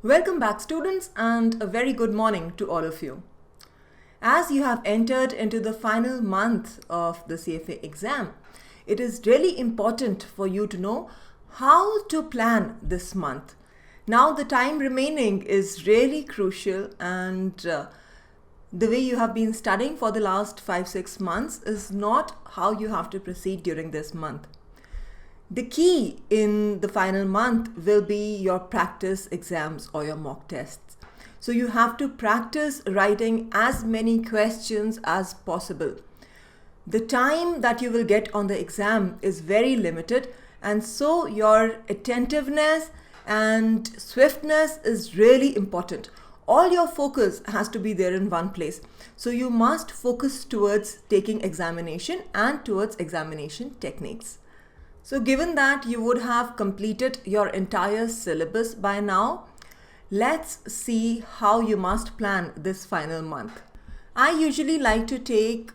Welcome back, students, and a very good morning to all of you. As you have entered into the final month of the CFA exam, it is really important for you to know how to plan this month. Now the time remaining is really crucial, and the way you have been studying for the last 5-6 months is not how you have to proceed during this month. The key in the final month will be your practice exams or your mock tests. So you have to practice writing as many questions as possible. The time that you will get on the exam is very limited, and so your attentiveness and swiftness is really important. All your focus has to be there in one place. So you must focus towards taking examination and towards examination techniques. So given that you would have completed your entire syllabus by now, let's see how you must plan this final month. I usually like to take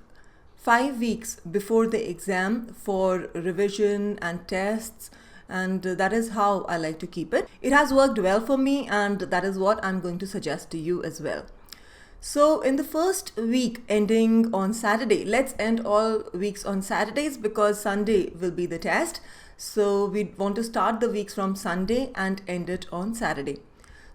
5 weeks before the exam for revision and tests, and that is how I like to keep it. It has worked well for me, and that is what I'm going to suggest to you as well. So in the first week ending on Saturday, let's end all weeks on Saturdays because Sunday will be the test. So we want to start the weeks from Sunday and end it on Saturday.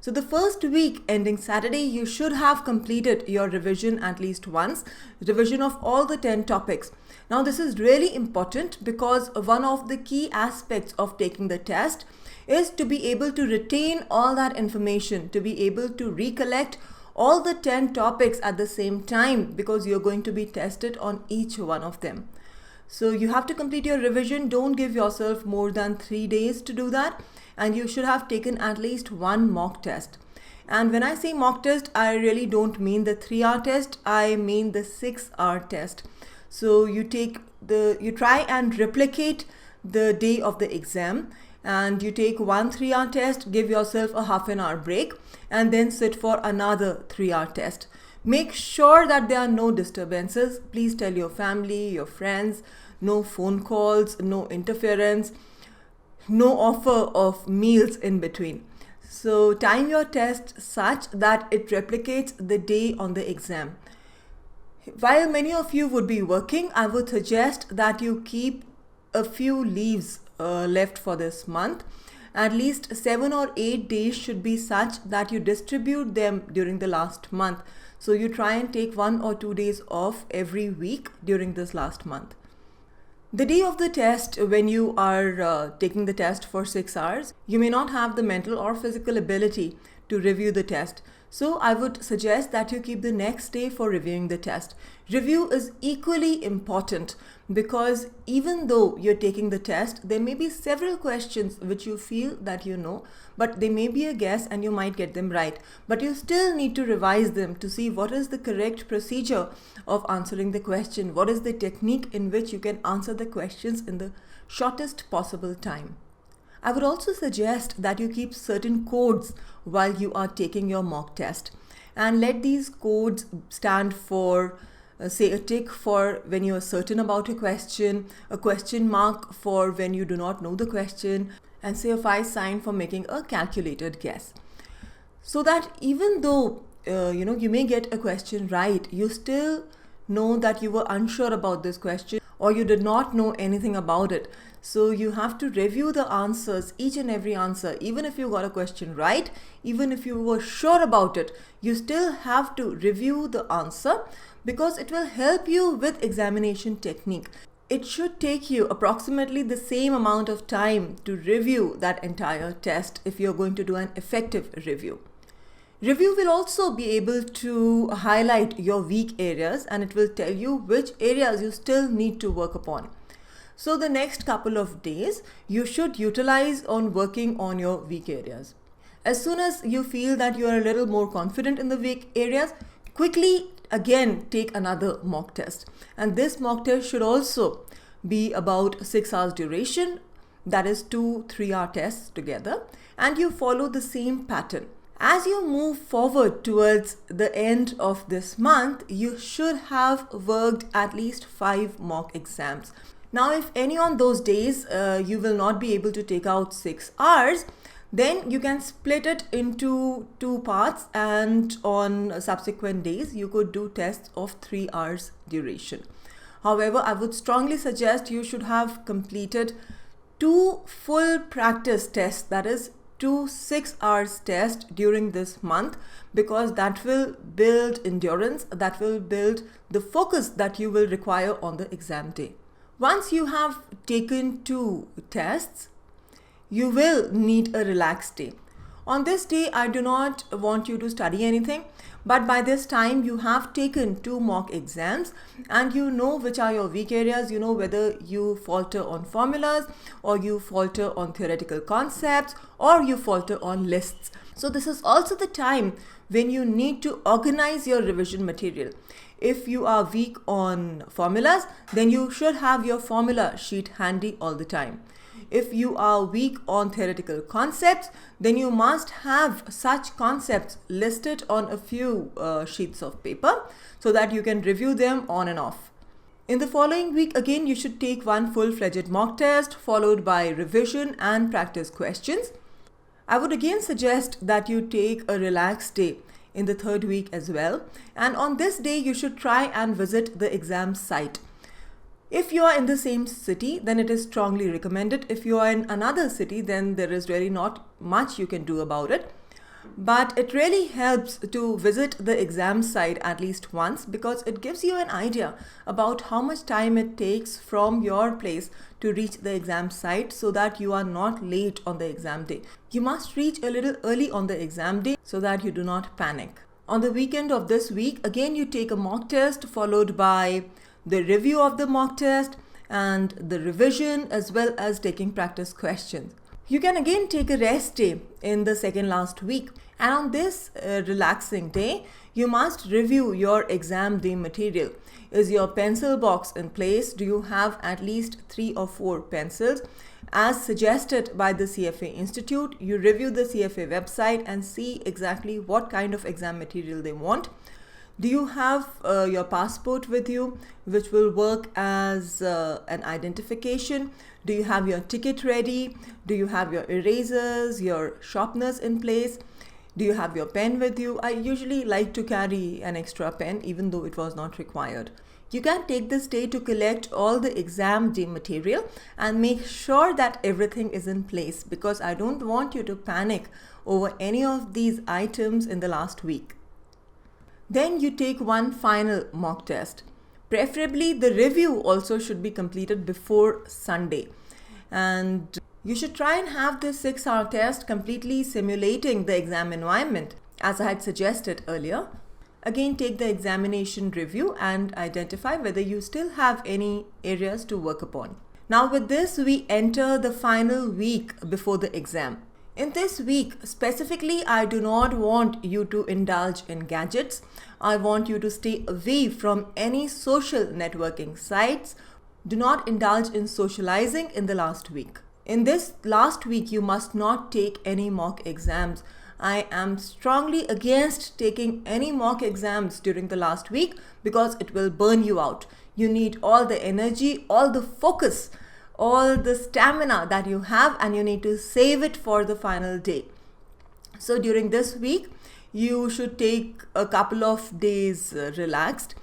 So the first week ending Saturday, you should have completed your revision at least once, revision of all the 10 topics. Now this is really important because one of the key aspects of taking the test is to be able to retain all that information, to be able to recollect all the 10 topics at the same time because you're going to be tested on each one of them. So you have to complete your revision. Don't give yourself more than 3 days to do that, and you should have taken at least one mock test. And when I say mock test, I really don't mean the 3-hour test, I mean the 6-hour test. So you try and replicate the day of the exam, and you take one 3-hour test, give yourself a half an hour break, and then sit for another 3-hour test. Make sure that there are no disturbances. Please tell your family, your friends, no phone calls, no interference, no offer of meals in between. So time your test such that it replicates the day on the exam. While many of you would be working, I would suggest that you keep a few leaves left for this month. At least 7 or 8 days should be such that you distribute them during the last month. So you try and take 1 or 2 days off every week during this last month. The day of the test, when you are taking the test for 6 hours, you may not have the mental or physical ability to review the test. So I would suggest that you keep the next day for reviewing the test. Review is equally important because even though you're taking the test, there may be several questions which you feel that you know, but they may be a guess and you might get them right. But you still need to revise them to see what is the correct procedure of answering the question, what is the technique in which you can answer the questions in the shortest possible time. I would also suggest that you keep certain codes while you are taking your mock test, and let these codes stand for say a tick for when you are certain about a question mark for when you do not know the question, and say a 5 sign for making a calculated guess. So that even though you may get a question right, you still know that you were unsure about this question or you did not know anything about it. So you have to review the answers, each and every answer. Even if you got a question right, even if you were sure about it, you still have to review the answer because it will help you with examination technique. It should take you approximately the same amount of time to review that entire test if you're going to do an effective review. Review will also be able to highlight your weak areas, and it will tell you which areas you still need to work upon. So the next couple of days, you should utilize on working on your weak areas. As soon as you feel that you are a little more confident in the weak areas, quickly again take another mock test. And this mock test should also be about 6 hours duration, that is 2 3-hour tests together, and you follow the same pattern. As you move forward towards the end of this month, you should have worked at least 5 mock exams. Now, if any on those days you will not be able to take out 6 hours, Then you can split it into 2 parts, and on subsequent days you could do tests of 3 hours duration. However, I would strongly suggest you should have completed 2 full practice tests, that is 2 6 hours tests during this month, because that will build endurance, that will build the focus that you will require on the exam day. Once you have taken 2 tests, you will need a relaxed day. On this day, I do not want you to study anything, but by this time you have taken 2 mock exams and you know which are your weak areas. You know whether you falter on formulas, or you falter on theoretical concepts, or you falter on lists. So this is also the time when you need to organize your revision material. If you are weak on formulas, then you should have your formula sheet handy all the time. If you are weak on theoretical concepts, then you must have such concepts listed on a few sheets of paper so that you can review them on and off. In the following week, again, you should take 1 full-fledged mock test followed by revision and practice questions. I would again suggest that you take a relaxed day in the 3rd week as well. And on this day, you should try and visit the exam site. If you are in the same city, then it is strongly recommended. If you are in another city, then there is really not much you can do about it. But it really helps to visit the exam site at least once, because it gives you an idea about how much time it takes from your place to reach the exam site, so that you are not late on the exam day. You must reach a little early on the exam day so that you do not panic. On the weekend of this week, again you take a mock test followed by the review of the mock test and the revision, as well as taking practice questions. You can again take a rest day in the second last week, and on this relaxing day, you must review your exam day material. Is your pencil box in place? Do you have at least 3 or 4 pencils? As suggested by the CFA Institute, you review the CFA website and see exactly what kind of exam material they want. Do you have your passport with you, which will work as an identification? Do you have your ticket ready? Do you have your erasers, your sharpeners in place? Do you have your pen with you? I usually like to carry an extra pen, even though it was not required. You can take this day to collect all the exam day material and make sure that everything is in place, because I don't want you to panic over any of these items in the last week. Then you take 1 final mock test. Preferably the review also should be completed before Sunday. And you should try and have this 6-hour test completely simulating the exam environment, as I had suggested earlier. Again, take the examination review and identify whether you still have any areas to work upon. Now with this, we enter the final week before the exam. In this week, specifically, I do not want you to indulge in gadgets. I want you to stay away from any social networking sites. Do not indulge in socializing in the last week. In this last week, you must not take any mock exams. I am strongly against taking any mock exams during the last week, because it will burn you out. You need all the energy, all the focus, all the stamina that you have, and you need to save it for the final day. So during this week, you should take a couple of days relaxed.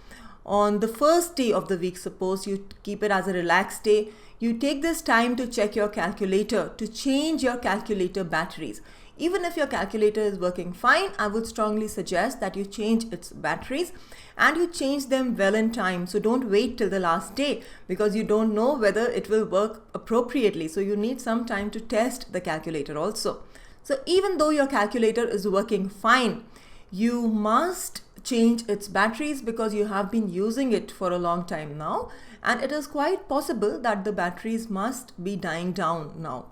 On the first day of the week, suppose you keep it as a relaxed day, you take this time to check your calculator, to change your calculator batteries. Even if your calculator is working fine, I would strongly suggest that you change its batteries, and you change them well in time. So don't wait till the last day, because you don't know whether it will work appropriately. So you need some time to test the calculator also. So even though your calculator is working fine, you must change its batteries, because you have been using it for a long time now, and it is quite possible that the batteries must be dying down now.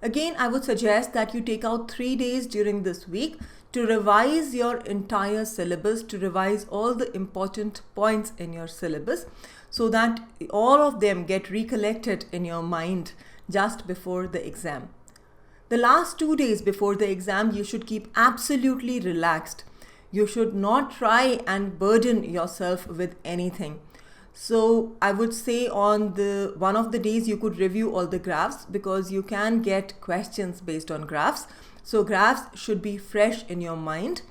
Again, I would suggest that you take out 3 days during this week to revise your entire syllabus, to revise all the important points in your syllabus, so that all of them get recollected in your mind just before the exam. The last 2 days before the exam, you should keep absolutely relaxed. You should not try and burden yourself with anything. So I would say on one of the days you could review all the graphs, because you can get questions based on graphs. So graphs should be fresh in your mind.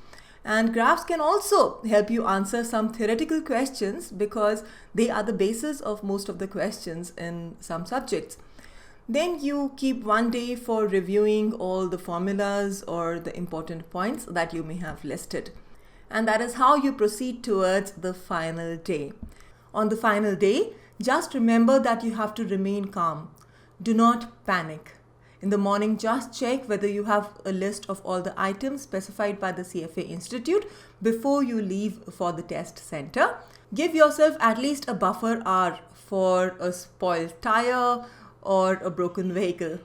And graphs can also help you answer some theoretical questions because they are the basis of most of the questions in some subjects. Then you keep one day for reviewing all the formulas or the important points that you may have listed. And that is how you proceed towards the final day. On the final day, just remember that you have to remain calm. Do not panic. In the morning, just check whether you have a list of all the items specified by the CFA Institute before you leave for the test center. Give yourself at least a buffer hour for a spoiled tire or a broken vehicle.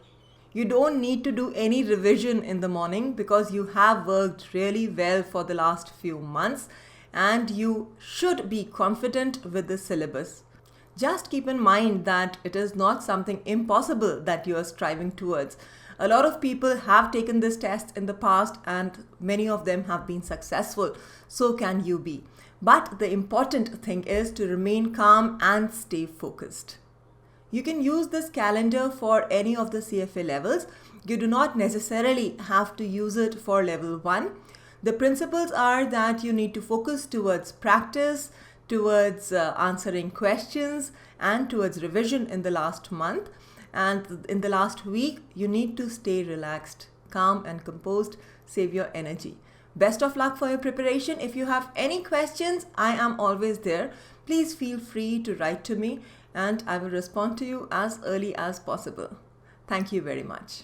You don't need to do any revision in the morning because you have worked really well for the last few months and you should be confident with the syllabus. Just keep in mind that it is not something impossible that you are striving towards. A lot of people have taken this test in the past and many of them have been successful. So can you be. But the important thing is to remain calm and stay focused. You can use this calendar for any of the CFA levels. You do not necessarily have to use it for level 1. The principles are that you need to focus towards practice, towards answering questions and towards revision in the last month. And in the last week, you need to stay relaxed, calm and composed, save your energy. Best of luck for your preparation. If you have any questions, I am always there. Please feel free to write to me and I will respond to you as early as possible. Thank you very much.